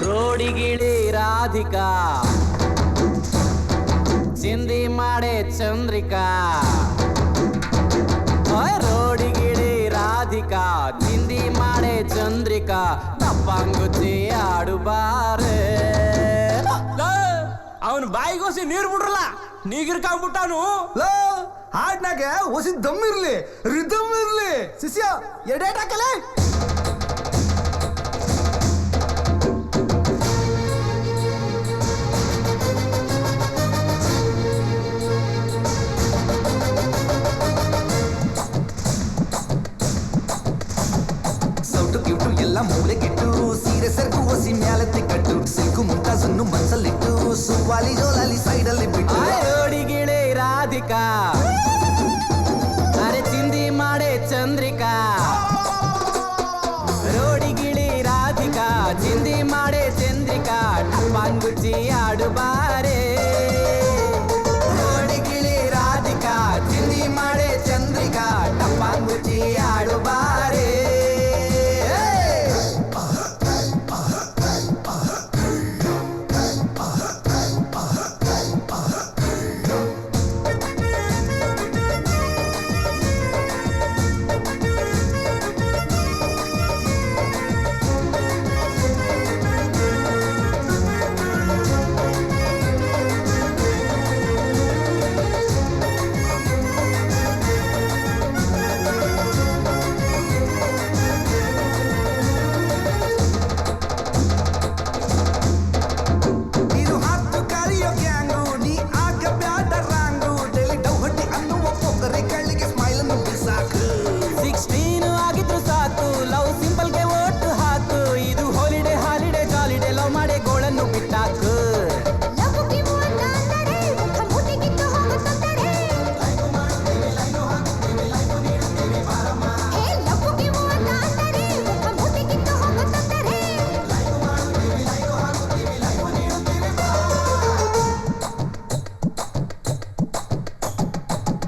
ರೋಡಿಗಿಳಿ ರಾಧಿಕಾ ಚಿಂದಿ ಮಾಡೆ ಚಂದ್ರಿಕಾ ರೋಡಿಗಿಳಿ ರಾಧಿಕಾ ಚಿಂದಿ ಮಾಡೆ ಚಂದ್ರಿಕಾ ತಪ್ಪಂಗುಚ್ಚಿ ಆಡುಬಾರೆ ಅವನು ಬಾಯಿಗೋಸಿ ನೀರು ಬಿಡ್ರಲ್ಲ ನೀಗಿರ್ಕೊಂಡ್ಬಿಟ್ಟಾನು ಹಾಡ್ನಾಗೆ ಹೊಸಿ ದಮ್ ಇರ್ಲಿ ರಿದಮ್ ಇರ್ಲಿ ಶಿಷ್ಯ ಎಡೇಟ್ ಹಾಕಲೇ ಸೌಟು ಕ್ಯೂಟು ಎಲ್ಲ ಮೂಲೆಗಿಟ್ಟು ಸೀರೆ ಸೆರಗು ಹೊಸಿ ಮ್ಯಾಲತ್ತಿ ಕಟ್ಟು ಸಿಲ್ಕು ಮುಂತಾಸನ್ನು ಮನ್ಸಲ್ಲಿಟ್ಟು ಸುವಾಲಿ ಜೋಲಾಲಿ ಸೈಡಲ್ಲಿ ಬಿಟ್ಟು ರೋಡಿಗಿಳಿ ರಾಧಿಕಾ ಅರೆ ಚಿಂದಿ ಮಾಡೆ ಚಂದ್ರಿಕಾ ರೋಡಿಗಿಳಿ ರಾಧಿಕಾ ಚಿಂದಿ ಮಾಡೆ ಚಂದ್ರಿಕಾ ಟಪ್ಪಂಗುಚ್ಚಿ ಆಡುಬಾರೆ ರೋಡಿಗಿಳಿ ರಾಧಿಕಾ ಚಿಂದಿ ಮಾಡೆ ಚಂದ್ರಿಕಾ ಟಪ್ಪಂಗುಚ್ಚಿ ಆಡುಬಾರೆ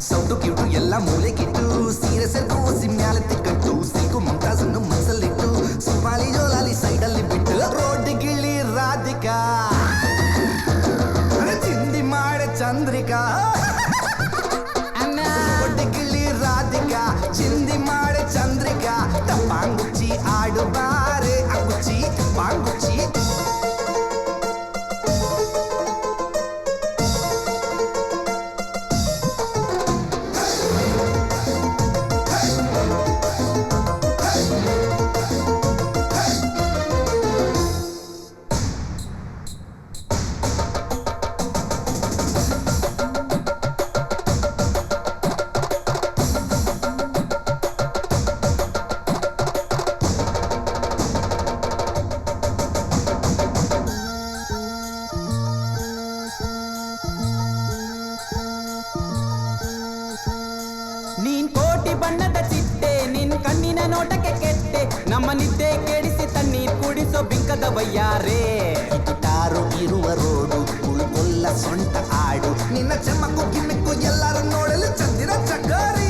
ಸೌಟು ಕ್ಯೂಟು ಎಲ್ಲ ಮೂಲೆಗಿಟ್ಟು ಸೀರೆ ಸೆರಗು ಹೊಸಿ ಮ್ಯಾಲತ್ತಿ ಕಟ್ಟು ಸಿಲ್ಕು ಮುಂತಾಸನ್ನು ಮನಸ್ಸಲ್ಲಿಟ್ಟು ಸುವಾಲಿ ಜೋಲಾಲಿ ಸೈಡಲ್ಲಿ ಬಿಟ್ಟು ರೋಡಿಗಿಳಿ ರಾಧಿಕಾ ಚಿಂದಿ ಮಾಡೆ ಚಂದ್ರಿಕಾ ರೋಡಿಗಿಳಿ ರಾಧಿಕಾ ಚಿಂದಿ ಮಾಡೆ ಚಂದ್ರಿಕಾ ತಪ್ಪಾಂಗುಚ್ಚಿ ಆಡುಬಾರೆ ಅಂಗುಚ್ಚಿ ಪಾಂಗುಚ್ಚಿ ನೀನ್ ಕೋಟಿ ಬಣ್ಣದ ಚಿಟ್ಟೆ ನಿನ್ ಕಣ್ಣಿನ ನೋಟಕ್ಕೆ ಕೆಟ್ಟೆ ನಮ್ಮ ನಿದ್ದೆ ಕೆಡಿಸಿ ತಣ್ಣೀರ್ ಕುಡಿಸೋ ಬಿಂಕದ ವಯ್ಯಾರೇ ಗಿಟಾರು ಇರುವ ರೋಡು ಉಳ್ಕೊಲ್ಲ ಸೊಂಟ ಆಡು ನಿನ್ನ ಚಮಕ್ಕು ಗಿಮ್ಮಿಕ್ಕು ಎಲ್ಲರೂ ನೋಡಲು ಚಂದಿರ ಚಕ್ಕಾರಿ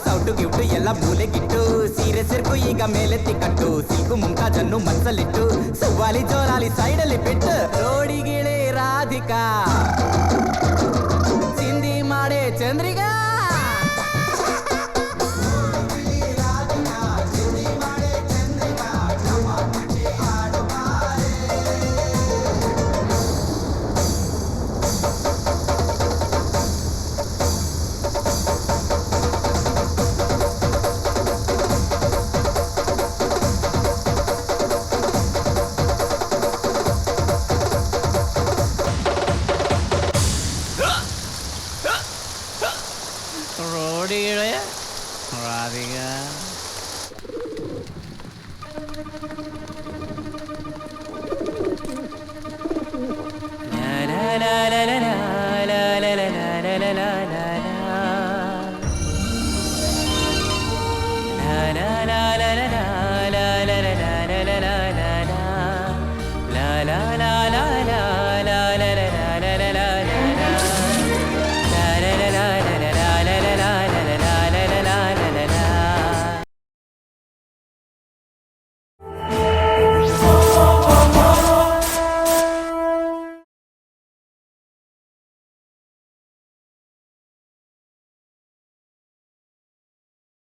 ಸೌಟು ಗಿಫ್ಟು ಎಲ್ಲ ಮೂಲೆಗಿಟ್ಟು ಸೀರೆ ಸೆರಗು ಈಗ ಮೇಲೆತ್ತಿ ಕಟ್ಟು ಸಿಲ್ಕು ಮುಂತಾಜನ್ನು ಮನಸ್ಸಲ್ಲಿಟ್ಟು ಸುವಾಲಿ ಜೋಲಾಲಿ ಸೈಡಲ್ಲಿ ಬಿಟ್ಟು ರೋಡಿಗಿಳಿ ರಾಧಿಕಾ ಚಿಂದಿ ಮಾಡೆ ಚಂದ್ರಿಕಾ ರೋಡಿಗಿಳಿ ರಾಧಿಕಾ